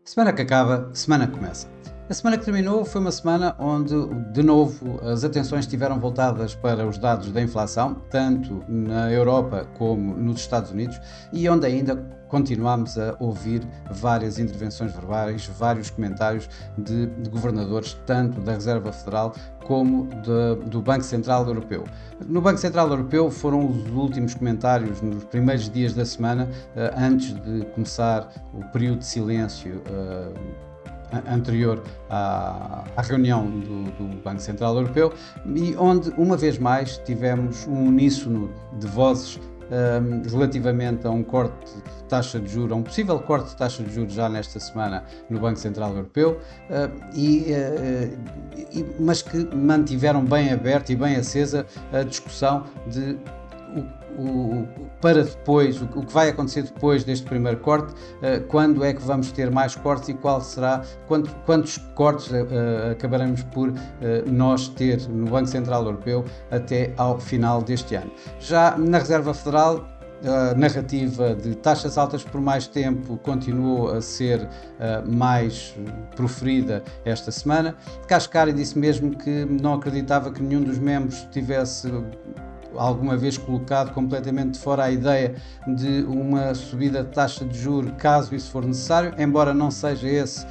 Semana que acaba, semana que começa. A semana que terminou foi uma semana onde, de novo, as atenções estiveram voltadas para os dados da inflação, tanto na Europa como nos Estados Unidos, e onde ainda continuamos a ouvir várias intervenções verbais, vários comentários de governadores, tanto da Reserva Federal como do Banco Central Europeu. No Banco Central Europeu foram os últimos comentários nos primeiros dias da semana, antes de começar o período de silêncio anterior à reunião do Banco Central Europeu, e onde, uma vez mais, tivemos um uníssono de vozes relativamente a um corte de taxa de juros, a um possível corte de taxa de juros já nesta semana no Banco Central Europeu, mas que mantiveram bem aberta e bem acesa a discussão de para depois, o que vai acontecer depois deste primeiro corte, quando é que vamos ter mais cortes e qual será, quantos cortes acabaremos por nós ter no Banco Central Europeu até ao final deste ano. Já na Reserva Federal, a narrativa de taxas altas por mais tempo continuou a ser mais proferida esta semana. Kashkari disse mesmo que não acreditava que nenhum dos membros tivesse alguma vez colocado completamente de fora a ideia de uma subida de taxa de juros, caso isso for necessário, embora não seja esse,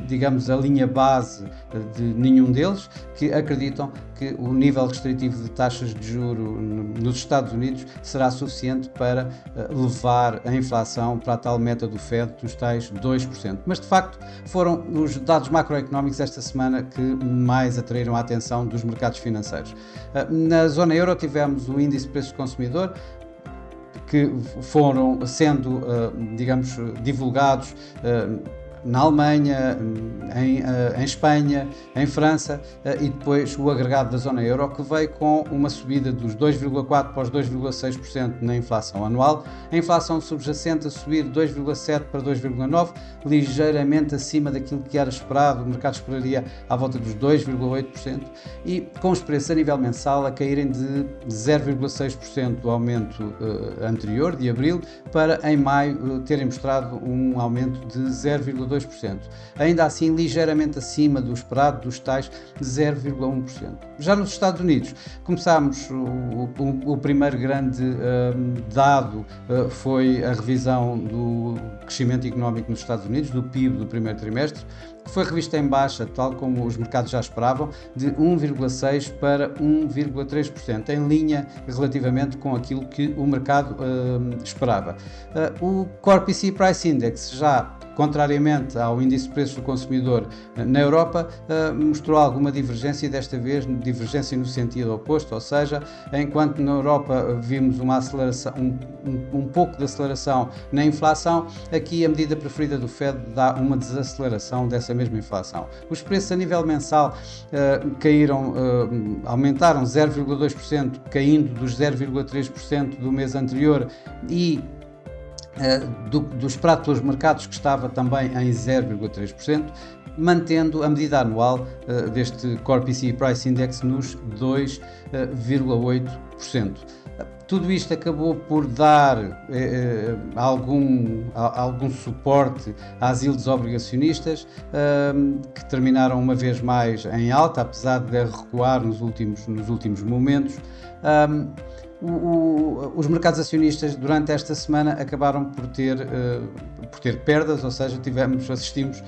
digamos, a linha base de nenhum deles, que acreditam que o nível restritivo de taxas de juros nos Estados Unidos será suficiente para levar a inflação para a tal meta do Fed dos tais 2%. Mas, de facto, foram os dados macroeconómicos esta semana que mais atraíram a atenção dos mercados financeiros. Na zona euro tivemos o índice de preços do consumidor, que foram sendo, digamos, divulgados na Alemanha, em Espanha, em França, e depois o agregado da zona euro, que veio com uma subida dos 2,4% para os 2,6% na inflação anual, a inflação subjacente a subir 2,7% para 2,9%, ligeiramente acima daquilo que era esperado, o mercado esperaria à volta dos 2,8%, e com os preços a nível mensal a caírem de 0,6% do aumento anterior, de abril, para em maio terem mostrado um aumento de 0,2%. Ainda assim, ligeiramente acima do esperado, dos tais 0,1%. Já nos Estados Unidos, começámos o primeiro grande dado foi a revisão do crescimento económico nos Estados Unidos, do PIB do primeiro trimestre, que foi revista em baixa, tal como os mercados já esperavam, de 1,6% para 1,3%, em linha relativamente com aquilo que o mercado esperava. O Core PCE Price Index, já contrariamente ao índice de preços do consumidor na Europa, mostrou alguma divergência, e desta vez divergência no sentido oposto, ou seja, enquanto na Europa vimos uma aceleração, um pouco de aceleração na inflação, aqui a medida preferida do Fed dá uma desaceleração dessa mesma inflação. Os preços a nível mensal aumentaram 0,2%, caindo dos 0,3% do mês anterior, e do esperado pelos mercados, que estava também em 0,3%, mantendo a medida anual deste Core PCE Price Index nos 2,8%. Tudo isto acabou por dar algum suporte às yields obrigacionistas, que terminaram uma vez mais em alta, apesar de recuar nos últimos momentos. Os mercados acionistas durante esta semana acabaram por ter perdas, ou seja, assistimos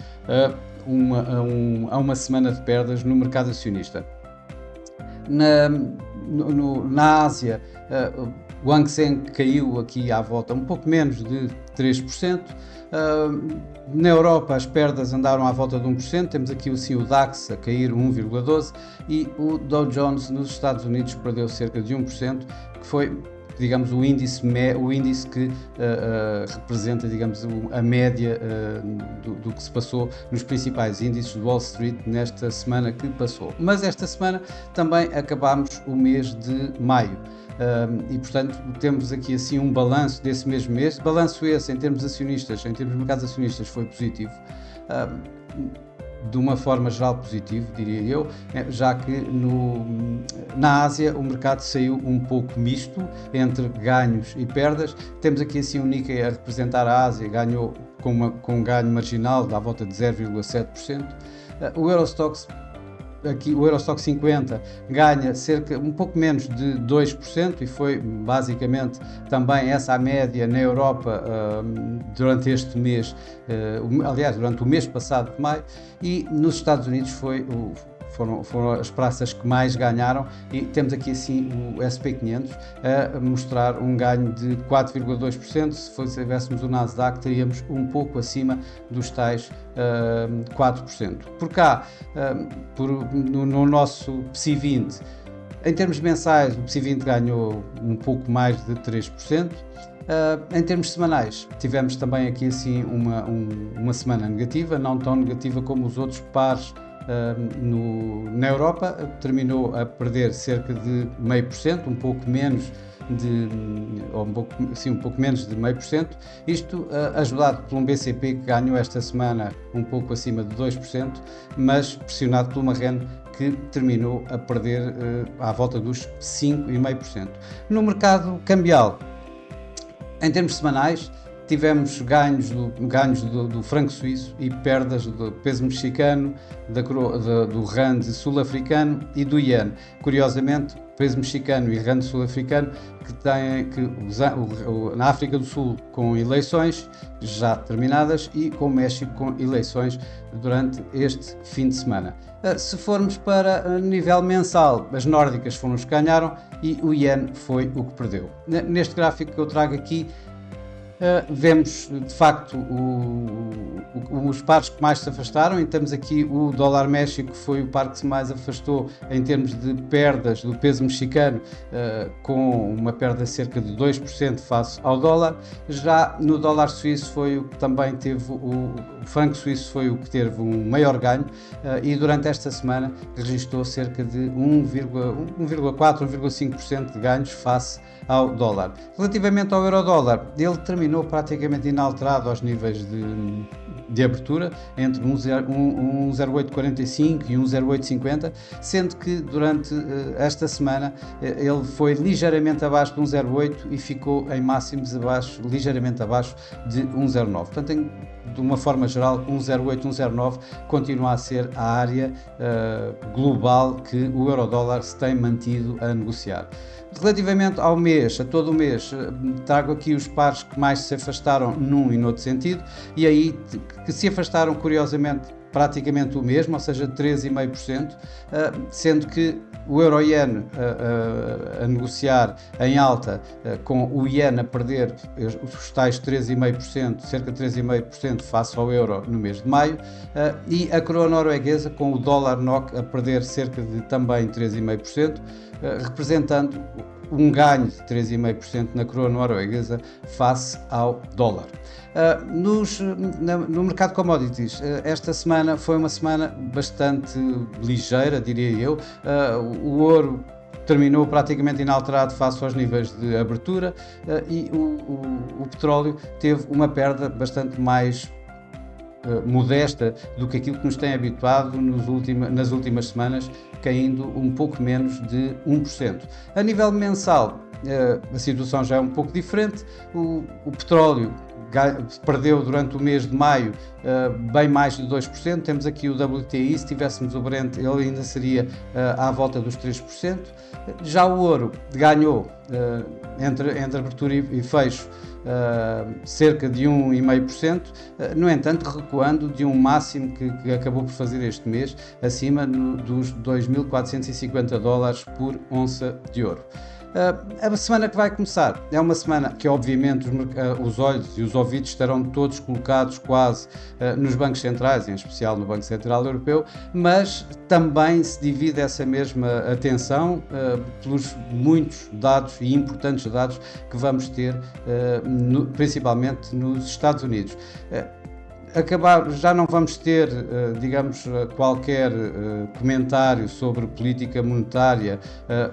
a uma semana de perdas no mercado acionista. Na Ásia, o Hang Seng caiu aqui à volta um pouco menos de 3%. Na Europa as perdas andaram à volta de 1%, temos aqui o DAX a cair 1,12% e o Dow Jones nos Estados Unidos perdeu cerca de 1%, que foi, digamos, o índice que representa, digamos, a média do que se passou nos principais índices do Wall Street nesta semana que passou. Mas esta semana também acabámos o mês de maio. E portanto temos aqui assim um balanço desse mesmo mês, balanço esse em termos acionistas, em termos de mercados acionistas, foi positivo. de uma forma geral positivo, diria eu, já que na Ásia o mercado saiu um pouco misto entre ganhos e perdas. Temos aqui assim o Nikkei a representar a Ásia, ganhou com um ganho marginal à volta de 0,7%. O Eurostoxx, aqui o Eurostoxx 50 ganha um pouco menos de 2% e foi basicamente também essa a média na Europa durante este mês, aliás, durante o mês passado de maio, e nos Estados Unidos foram as praças que mais ganharam, e temos aqui assim o SP500 a mostrar um ganho de 4,2%. Se tivéssemos o Nasdaq, teríamos um pouco acima dos tais 4%. Por cá, no nosso PSI 20, em termos mensais, o PSI 20 ganhou um pouco mais de 3%. Em termos semanais, tivemos também aqui assim uma semana negativa, não tão negativa como os outros pares. Na Europa terminou a perder cerca de 0,5%, um pouco menos de 0,5%, isto ajudado por um BCP que ganhou esta semana um pouco acima de 2%, mas pressionado pelo Marrene, que terminou a perder à volta dos 5,5%. No mercado cambial, em termos semanais, tivemos ganhos do franco suíço e perdas do peso mexicano, do rand sul-africano e do iene. Curiosamente, peso mexicano e rand sul-africano na África do Sul com eleições já terminadas e com o México com eleições durante este fim de semana. Se formos para nível mensal, as nórdicas foram os que ganharam e o iene foi o que perdeu. Neste gráfico que eu trago aqui, vemos de facto os pares que mais se afastaram, e temos aqui o dólar México, que foi o par que se mais afastou em termos de perdas do peso mexicano, com uma perda de cerca de 2% face ao dólar. Já no dólar suíço foi o que também teve, o franco suíço foi o que teve um maior ganho, e durante esta semana registrou cerca de 1,4, 1,5% de ganhos face ao dólar. Relativamente ao euro-dólar, ele terminou praticamente inalterado aos níveis de abertura, entre 1,0845 e 1,0850, sendo que durante esta semana ele foi ligeiramente abaixo de 1,08 e ficou em máximos ligeiramente abaixo de 1,09. Portanto, de uma forma geral, 1,08, 1,09 continua a ser a área global que o euro-dólar se tem mantido a negociar. Relativamente ao mês, a todo o mês, trago aqui os pares que mais se afastaram num e noutro sentido, e aí que se afastaram curiosamente praticamente o mesmo, ou seja, 13,5%, sendo que o euro-iene a negociar em alta, com o iene a perder os tais 13,5%, cerca de 13,5% face ao euro no mês de maio, e a coroa norueguesa com o dólar NOK a perder cerca de também 13,5%, representando um ganho de 3,5% na coroa norueguesa face ao dólar. No mercado de commodities, esta semana foi uma semana bastante ligeira, diria eu. O ouro terminou praticamente inalterado face aos níveis de abertura, e o petróleo teve uma perda bastante mais modesta do que aquilo que nos tem habituado nas últimas semanas, caindo um pouco menos de 1%. A nível mensal, a situação já é um pouco diferente. O petróleo perdeu durante o mês de maio bem mais de 2%. Temos aqui o WTI, se tivéssemos o Brent, ele ainda seria à volta dos 3%. Já o ouro ganhou entre abertura e fecho cerca de 1,5%, no entanto recuando de um máximo que acabou por fazer este mês, acima dos 2.450 dólares por onça de ouro. A semana que vai começar é uma semana que obviamente os olhos e os ouvidos estarão todos colocados quase nos bancos centrais, em especial no Banco Central Europeu, mas também se divide essa mesma atenção pelos muitos dados e importantes dados que vamos ter, principalmente nos Estados Unidos. já não vamos ter, digamos, qualquer comentário sobre política monetária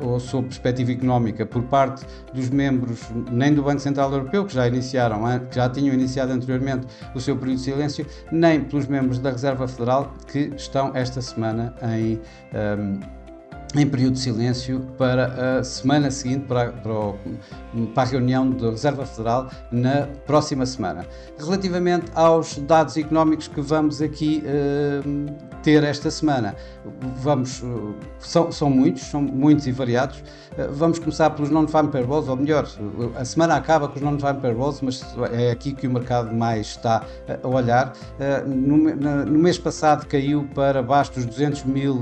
ou sobre perspectiva económica por parte dos membros nem do Banco Central Europeu, que já tinham iniciado anteriormente o seu período de silêncio, nem pelos membros da Reserva Federal, que estão esta semana em período de silêncio para a semana seguinte, para a reunião da Reserva Federal na próxima semana. Relativamente aos dados económicos que vamos aqui ter esta semana, são muitos e variados. Vamos começar pelos non-farm payrolls, ou melhor, a semana acaba com os non-farm payrolls, mas é aqui que o mercado mais está a olhar. No mês passado caiu para baixo dos 200 mil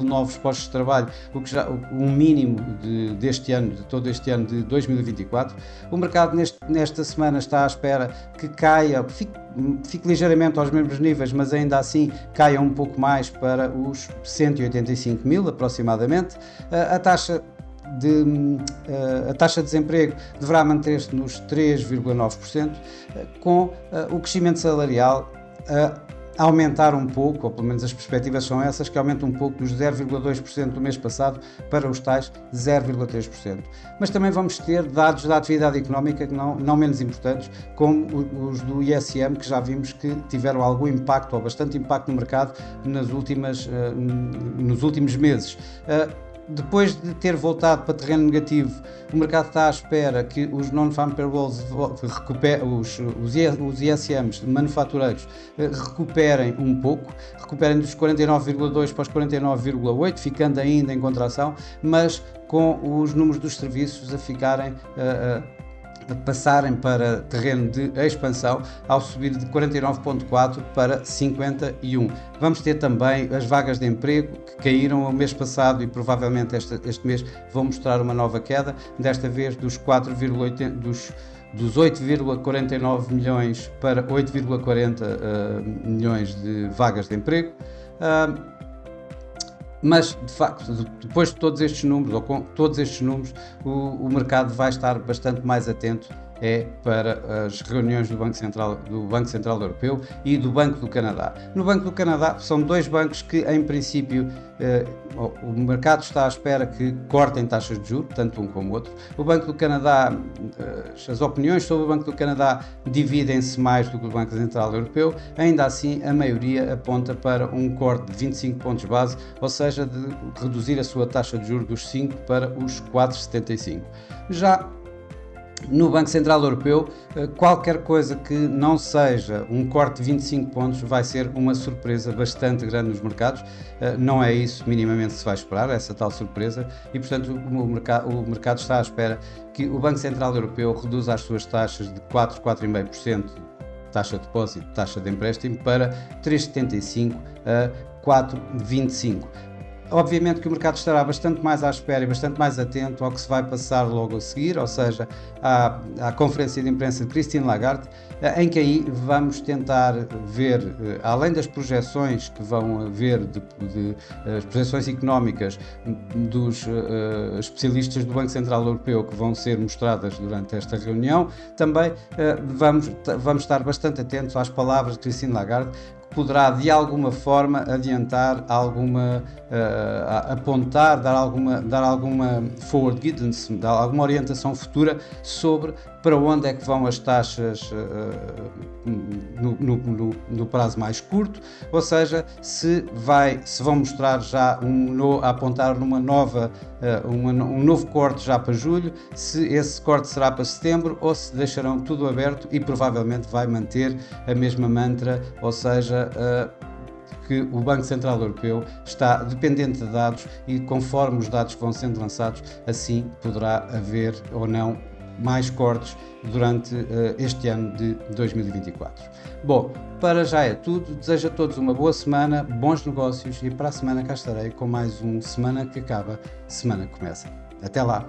novos postos de trabalho, o que já um mínimo deste ano, de todo este ano de 2024. O mercado nesta semana está à espera que caia, fique ligeiramente aos mesmos níveis, mas ainda assim caia um pouco mais para os 185 mil aproximadamente. A taxa de desemprego deverá manter-se nos 3,9%, com o crescimento salarial a aumentar um pouco, ou pelo menos as perspectivas são essas, que aumenta um pouco dos 0,2% do mês passado para os tais 0,3%. Mas também vamos ter dados da atividade económica não menos importantes, como os do ISM, que já vimos que tiveram algum impacto, ou bastante impacto no mercado nos últimos meses. Depois de ter voltado para terreno negativo, o mercado está à espera que os non-farm payrolls os ISMs manufatureiros recuperem um pouco, recuperem dos 49,2 para os 49,8, ficando ainda em contração, mas com os números dos serviços a ficarem passarem para terreno de expansão ao subir de 49,4 para 51. Vamos ter também as vagas de emprego que caíram o mês passado e provavelmente este mês vão mostrar uma nova queda, desta vez dos 8,49 milhões para 8,40 milhões de vagas de emprego. Mas, de facto, depois de todos estes números, ou com todos estes números, o mercado vai estar bastante mais atento para as reuniões do Banco Central Europeu e do Banco do Canadá. No Banco do Canadá são dois bancos que, em princípio, o mercado está à espera que cortem taxas de juros, tanto um como o outro. O Banco do Canadá, as opiniões sobre o Banco do Canadá dividem-se mais do que o Banco Central Europeu. Ainda assim, a maioria aponta para um corte de 25 pontos base, ou seja, de reduzir a sua taxa de juros dos 5 para os 4,75. Já no Banco Central Europeu, qualquer coisa que não seja um corte de 25 pontos vai ser uma surpresa bastante grande nos mercados. Não é isso minimamente que se vai esperar, essa tal surpresa, e portanto o mercado está à espera que o Banco Central Europeu reduza as suas taxas de 4,5%, taxa de depósito, taxa de empréstimo, para 3,75% a 4,25%. Obviamente que o mercado estará bastante mais à espera e bastante mais atento ao que se vai passar logo a seguir, ou seja, à conferência de imprensa de Christine Lagarde, em que aí vamos tentar ver, além das projeções que vão haver, as projeções económicas dos especialistas do Banco Central Europeu que vão ser mostradas durante esta reunião, também vamos estar bastante atentos às palavras de Christine Lagarde, poderá de alguma forma adiantar apontar, dar alguma forward guidance, dar alguma orientação futura sobre para onde é que vão as taxas no prazo mais curto, ou seja, se vão mostrar já a apontar numa nova um novo corte já para julho, se esse corte será para setembro ou se deixarão tudo aberto e provavelmente vai manter a mesma mantra, ou seja, que o Banco Central Europeu está dependente de dados e conforme os dados que vão sendo lançados, assim poderá haver ou não mais cortes durante este ano de 2024. Bom, para já é tudo. Desejo a todos uma boa semana, bons negócios e para a semana cá estarei com mais um Semana que Acaba, Semana que Começa. Até lá!